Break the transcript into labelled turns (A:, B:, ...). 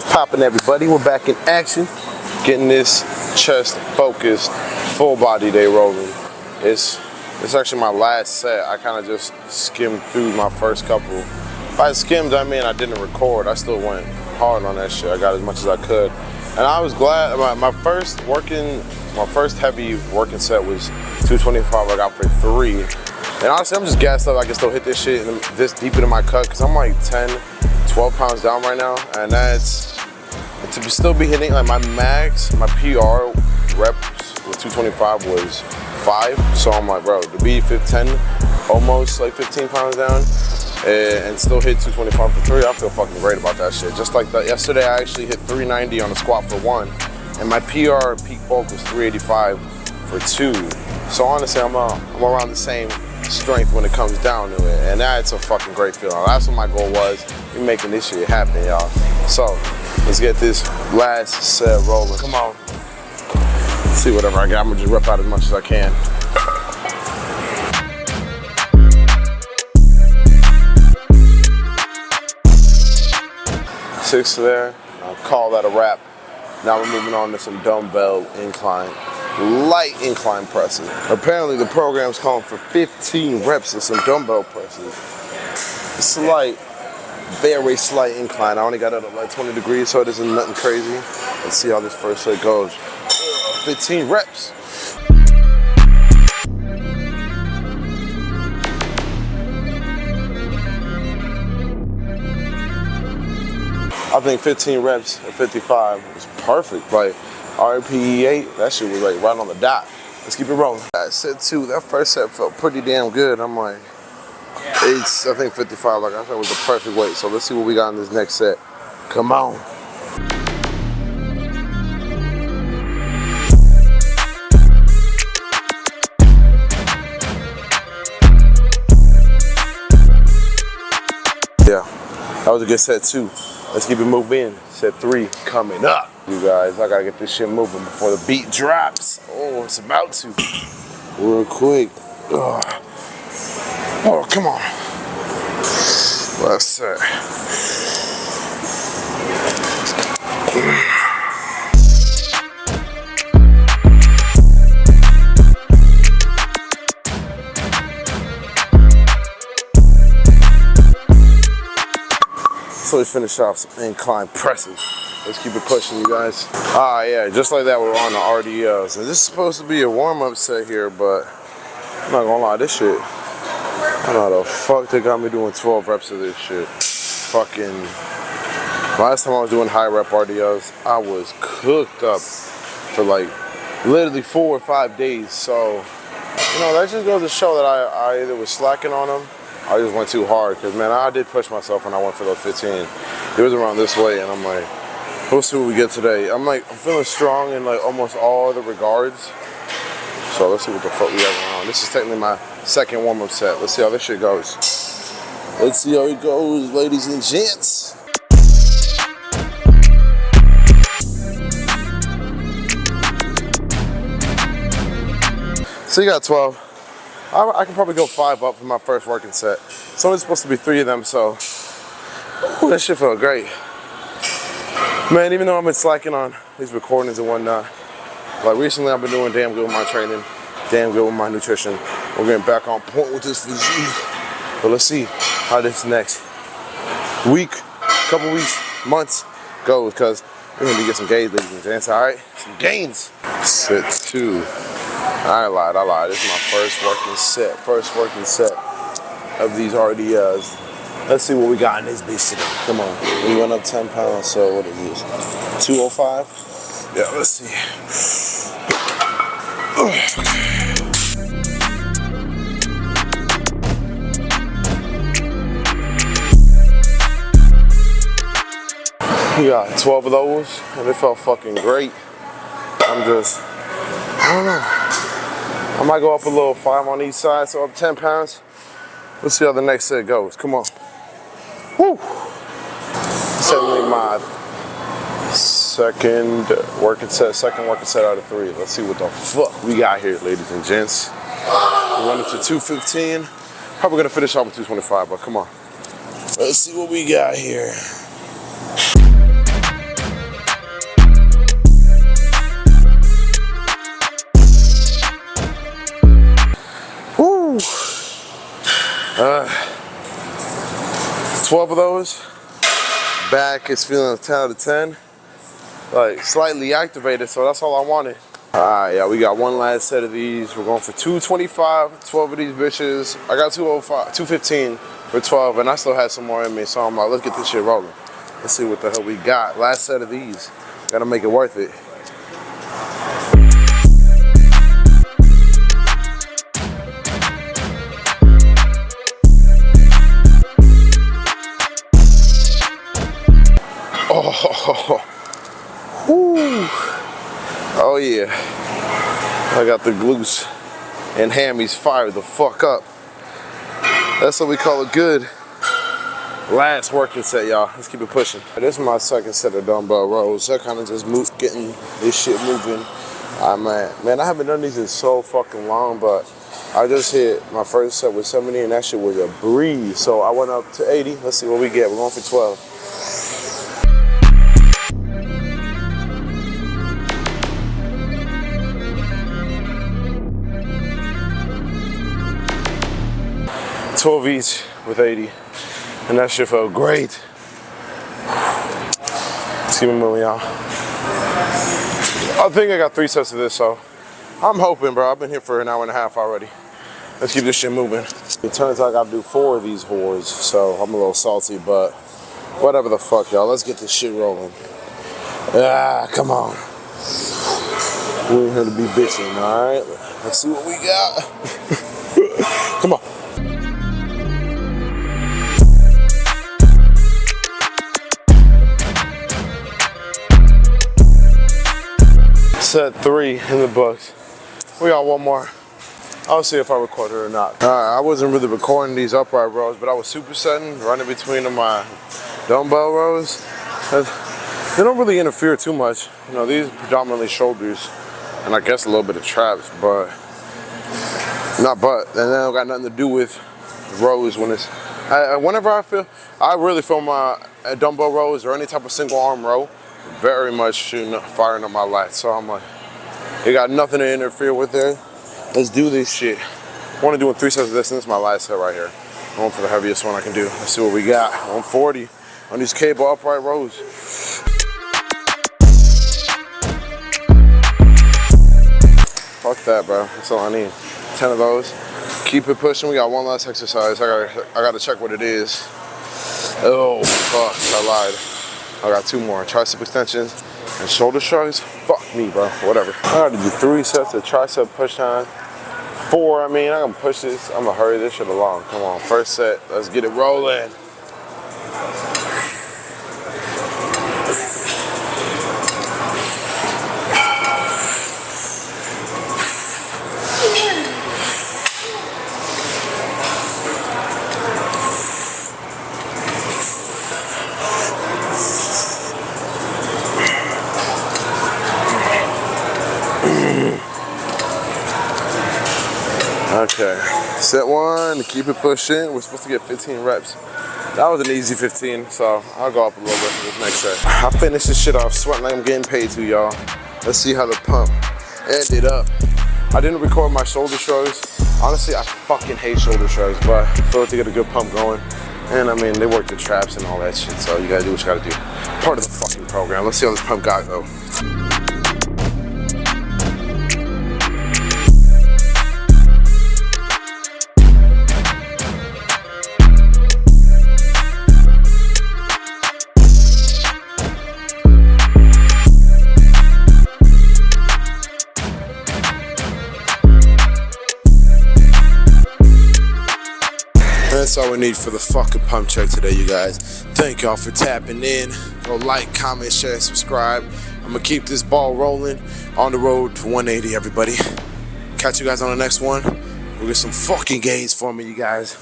A: What's poppin', everybody? We're back in action, getting this chest focused, full body day rolling. It's actually my last set. I kind of just skimmed through my first couple. By skimmed, I mean I didn't record. I still went hard on that shit. I got as much as I could, and I was glad. My first heavy working set was 225. I got for 3, and honestly, I'm just gassed up. I can still hit this shit this deep into my cut because I'm like 10-12 pounds down right now, and that's to still be hitting like my max, my PR reps with 225 was 5. So I'm like, bro, to be 10, almost like 15 pounds down, and still hit 225 for 3, I feel fucking great about that shit. Just like that, yesterday I actually hit 390 on the squat for 1, and my PR peak bulk was 385 for 2. So honestly, I'm around the same strength when it comes down to it, and that's a fucking great feeling. That's what my goal was. We're making this shit happen, y'all. So let's get this last set rolling. Come on. Let's see whatever I got. I'm gonna just rep out as much as I can. 6 there. I'll call that a wrap. Now we're moving on to some dumbbell incline, light incline presses. Apparently the program's calling for 15 reps of some dumbbell presses. Slight, very slight incline. I only got it at like 20 degrees, so it isn't nothing crazy. Let's see how this first set goes. 15 reps. I think 15 reps at 55 was perfect. Like RPE 8, that shit was like right on the dot. Let's keep it rolling. Set 2, that first set felt pretty damn good. I'm like, I think 55, like I said, was the perfect weight. So let's see what we got in this next set. Come on. Yeah, that was a good set 2. Let's keep it moving. Set 3 coming up. You guys, I gotta get this shit moving before the beat drops. Oh, it's about to. Real quick. Ugh. Oh, come on. Last set. So we finish off some incline presses. Let's keep it pushing, you guys. Ah, yeah, just like that, we're on the RDLs. And this is supposed to be a warm-up set here, but I'm not gonna lie, this shit, I don't know how the fuck they got me doing 12 reps of this shit. Fucking, last time I was doing high rep RDLs, I was cooked up for like literally 4 or 5 days. So, you know, that just goes to show that I either was slacking on them, I just went too hard, because man, I did push myself when I went for those 15. It was around this way, and I'm like, we'll see what we get today. I'm feeling strong in like almost all the regards. So let's see what the fuck we got going on. This is technically my second warm-up set. Let's see how this shit goes. Let's see how it goes, ladies and gents. So you got 12. I can probably go 5 up for my first working set. It's only supposed to be 3 of them, so ooh, that shit felt great. Man, even though I've been slacking on these recordings and whatnot, like recently I've been doing damn good with my training, damn good with my nutrition. We're getting back on point with this physique. But let's see how this next week, couple weeks, months goes, because we're gonna get some Gainz, ladies and gents, all right? Some Gainz. Set 2. I lied. This is my first working set of these RDLs. Let's see what we got in this bitch today. Come on. We went up 10 pounds, so what is this? 205? Yeah, let's see. We got 12 of those, and it felt fucking great. I don't know. I might go up a little 5 on each side, so up 10 pounds. Let's see how the next set goes. Come on. Woo! Certainly my second working set out of 3. Let's see what the fuck we got here, ladies and gents. We're running to 215. Probably gonna finish off with 225, but come on. Let's see what we got here. 12 of those. Back is feeling a 10 out of 10. Like slightly activated, so that's all I wanted. All right, yeah, we got one last set of these. We're going for 225, 12 of these bitches. I got 205, 215 for 12, and I still had some more in me, so I'm like, let's get this shit rolling. Let's see what the hell we got. Last set of these. Gotta make it worth it. Oh yeah, I got the glutes and hammies fired the fuck up. That's what we call a good last working set, y'all. Let's keep it pushing. This is my second set of dumbbell rows. I kind of just getting this shit moving. Man, I haven't done these in so fucking long, but I just hit my first set with 70 and that shit was a breeze. So I went up to 80. Let's see what we get. We're going for 12. $12 each with 80, and that shit felt great. Let's keep it moving, y'all. I think I got 3 sets of this, so I'm hoping, bro. I've been here for an hour and a half already. Let's keep this shit moving. It turns out I gotta do 4 of these whores, so I'm a little salty, but whatever the fuck, y'all. Let's get this shit rolling. Come on. We're here to be bitching, all right? Let's see what we got. Come on. Set 3 in the books. We got one more. I'll see if I record it or not. I wasn't really recording these upright rows, but I was supersetting, running between my dumbbell rows. They don't really interfere too much. You know, these predominantly shoulders, and I guess a little bit of traps, but and they don't got nothing to do with rows when it's. Whenever I really feel my dumbbell rows or any type of single arm row very much firing up my lats. So I'm like, it got nothing to interfere with there. Let's do this shit. I want to do 3 sets of this, and this is my last set right here. I'm going for the heaviest one I can do. Let's see what we got. 140 on these cable upright rows. Fuck that, bro. That's all I need. 10 of those. Keep it pushing. We got one last exercise. I gotta check what it is. Oh, fuck. I lied. I got 2 more. Tricep extensions and shoulder shrugs. Fuck me, bro. Whatever. I gotta do 3 sets of tricep push down. 4, I mean, I'm gonna push this. I'm gonna hurry this shit along. Come on, first set. Let's get it rolling. Okay, set 1, keep it pushing. We're supposed to get 15 reps. That was an easy 15, so I'll go up a little bit for this next set. I finished this shit off sweating like I'm getting paid to, y'all. Let's see how the pump ended up. I didn't record my shoulder shrugs. Honestly, I fucking hate shoulder shrugs, but I feel like to get a good pump going. And I mean, they work the traps and all that shit, so you gotta do what you gotta do. Part of the fucking program. Let's see how this pump got, though. That's all we need for the fucking pump check today, you guys. Thank y'all for tapping in. Go like, comment, share, subscribe. I'm gonna keep this ball rolling on the road to 180, everybody. Catch you guys on the next one. We'll get some fucking gains for me, you guys.